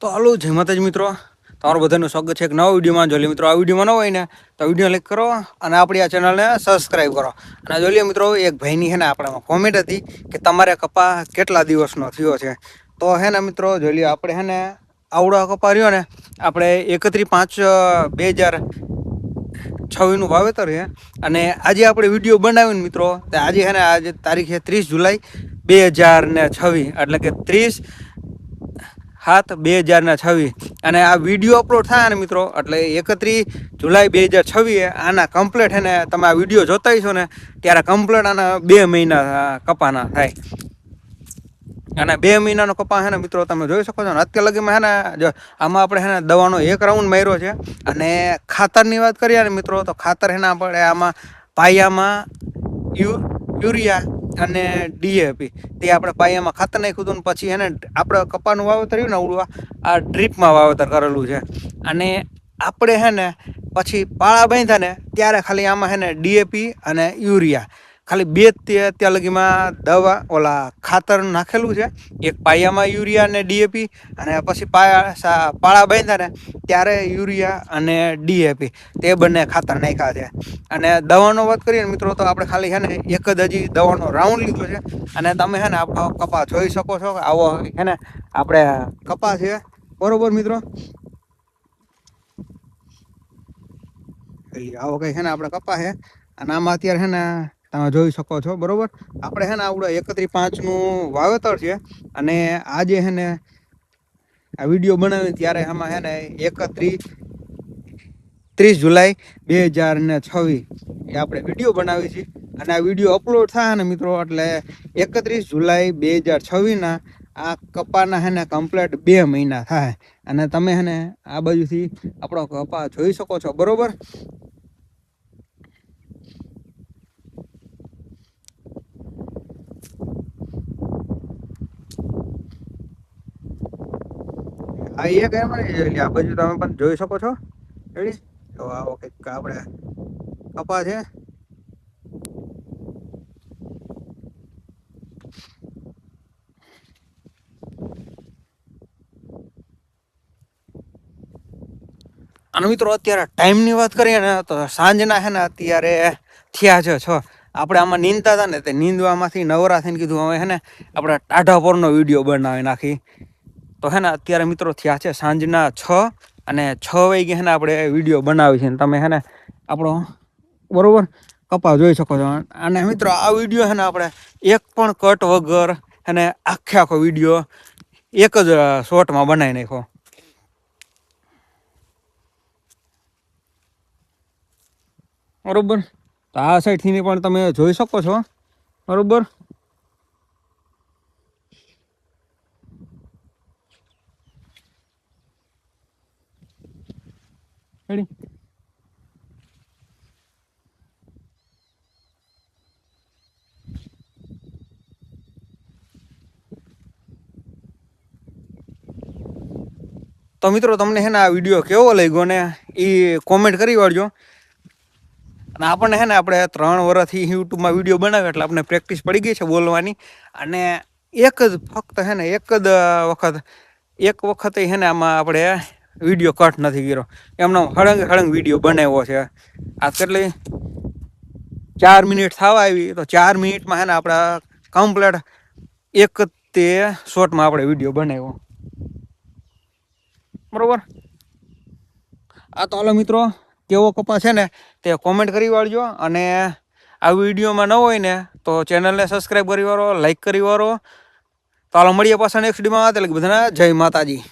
તો હાલો જય માતાજી મિત્રો, તમારું બધાનું સ્વાગત છે એક નવા વિડીયોમાં. જો મિત્રો આ વિડીયોમાં ન હોય ને તો વિડીયો લાઈક કરો અને આપણી આ ચેનલને સબસ્ક્રાઈબ કરો. અને જો મિત્રો એક ભાઈની છે ને આપણામાં કોમેન્ટ હતી કે તમારે કપા કેટલા દિવસનો થયો છે. તો હે ને મિત્રો જોઈ લ્યો, આપણે હે ને આવડો કપા રહ્યો ને આપણે 31/5/2026 વાવેતર છે. અને આજે આપણે વિડીયો બનાવીને મિત્રો, આજે હે ને આજે તારીખ છે 30 જુલાઈ 2026, એટલે કે 30/7/2026. અને આ વિડીયો અપલોડ થાય ને મિત્રો એટલે 31 જુલાઈ 2026 આના કમ્પ્લીટ હે ને તમે આ વિડીયો જોતા હશો ને ત્યારે કમ્પ્લીટ આના 2 મહિના કપાના થાય. અને 2 મહિનાનો કપા હે ને મિત્રો તમે જોઈ શકો છો ને. અત્યાર લગીમાં હે ને જો આમાં આપણે હે ને દવાનો 1 રાઉન્ડ માર્યો છે. અને ખાતરની વાત કરીએ ને મિત્રો તો ખાતર હે ને આપણે આમાં પાયામાં યુરિયા અને ડીએપી તે આપણે પાયામાં ખાતર નાખ્યું હતું. પછી એને આપણે કપાનું વાવેતર રહ્યું ને ઉડવા આ ડ્રીપમાં વાવેતર કરેલું છે. અને આપણે હે ને પછી પાળા બાંધ્યા ને ત્યારે ખાલી આમાં હે ને ડીએપી અને યુરિયા ખાલી 2 ત્યાં લગીમાં દવા ઓલા ખાતર નાખેલું છે. એક પાયામાં યુરિયા અને ડીએપી, અને પછી પાળા બાંધ્યા ને ત્યારે યુરિયા અને ડીએપી તે બંને ખાતર નાખ્યા છે. અને દવાનો વાત કરીએ ને મિત્રો તો આપણે ખાલી છે ને એક જ હજી દવાનો રાઉન્ડ લીધો છે. અને તમે છે ને આપણો કપા જોઈ શકો છો. આવો છે ને આપણે કપા છે બરોબર મિત્રો. આવો કઈ છે ને આપણે કપા છે. અને આમાં અત્યારે છે ને તમે જોઈ શકો છો બરોબર. આપણે છે ને આવડે 31/5 વાવેતર છે. અને આજે છે ને આ વિડીયો બનાવી ત્યારે આમાં છે ને 30 જુલાઈ 2026 એ આપણે વિડીયો બનાવી છે. અને આ વિડીયો અપલોડ થાય ને મિત્રો એટલે 31 જુલાઈ 2026 આ કપાના હે ને કમ્પ્લીટ 2 મહિના થાય. અને તમે હે ને આ બાજુથી આપણો કપા જોઈ શકો છો બરોબર. આ એક એમ આ બાજુ તમે પણ જોઈ શકો છો. રેડી તો આવો કંઈક આપણે કપા છે. અને મિત્રો અત્યારે ટાઈમની વાત કરીએ ને તો સાંજના છે ને અત્યારે થયા છે 6. આપણે આમાં નીંદતા હતા ને તે નીંદવામાંથી નવરા થઈને કીધું હવે છે ને આપણે ટાઢા પરનો વિડીયો બનાવી નાખી. તો હે ને અત્યારે મિત્રો થયા છે સાંજના 6 અને 6 વાગે હે ને આપણે વિડીયો બનાવી છે. તમે હે ને આપણો બરોબર કપા જોઈ શકો છો. અને મિત્રો આ વિડીયો છે ને આપણે એક પણ કટ વગર અને આખો વિડીયો એક જ શોર્ટમાં બનાવી નાખ્યો બરોબર. તો આ સાઈડથી પણ તમે જોઈ શકો છો બરોબર. રેડી તો મિત્રો તમને હે ને આ વિડીયો કેવો લાગ્યો ને એ કોમેન્ટ કરી વાળજો. અને આપણને હે ને આપણે 3 વર્ષથી યુટ્યુબમાં વિડીયો બનાવ્યો એટલે આપણે પ્રેક્ટિસ પડી ગઈ છે બોલવાની. અને એક જ ફક્ત હે ને એક વખત હે ને આમાં આપણે વિડીયો કટ નથી કર્યો. એમનો હળંગ વિડીયો બનાવ્યો છે. આ કેટલી 4 મિનિટ થવા આવી તો 4 મિનિટમાં હે ને આપણે કમ્પ્લીટ એક તે શોર્ટમાં આપણે વિડીયો બનાવ્યો બરોબર. આ તો હાલો મિત્રો કેવો કપા છે ને તે કોમેન્ટ કરી વાળજો. અને આ વિડીયોમાં ન હોય ને તો ચેનલને સબસ્ક્રાઈબ કરી વાળો, લાઈક કરી વાળો. તો હાલો મળીએ પાછા નેક્સ્ટ વિડીયોમાં. એટલે બધાને જય માતાજી.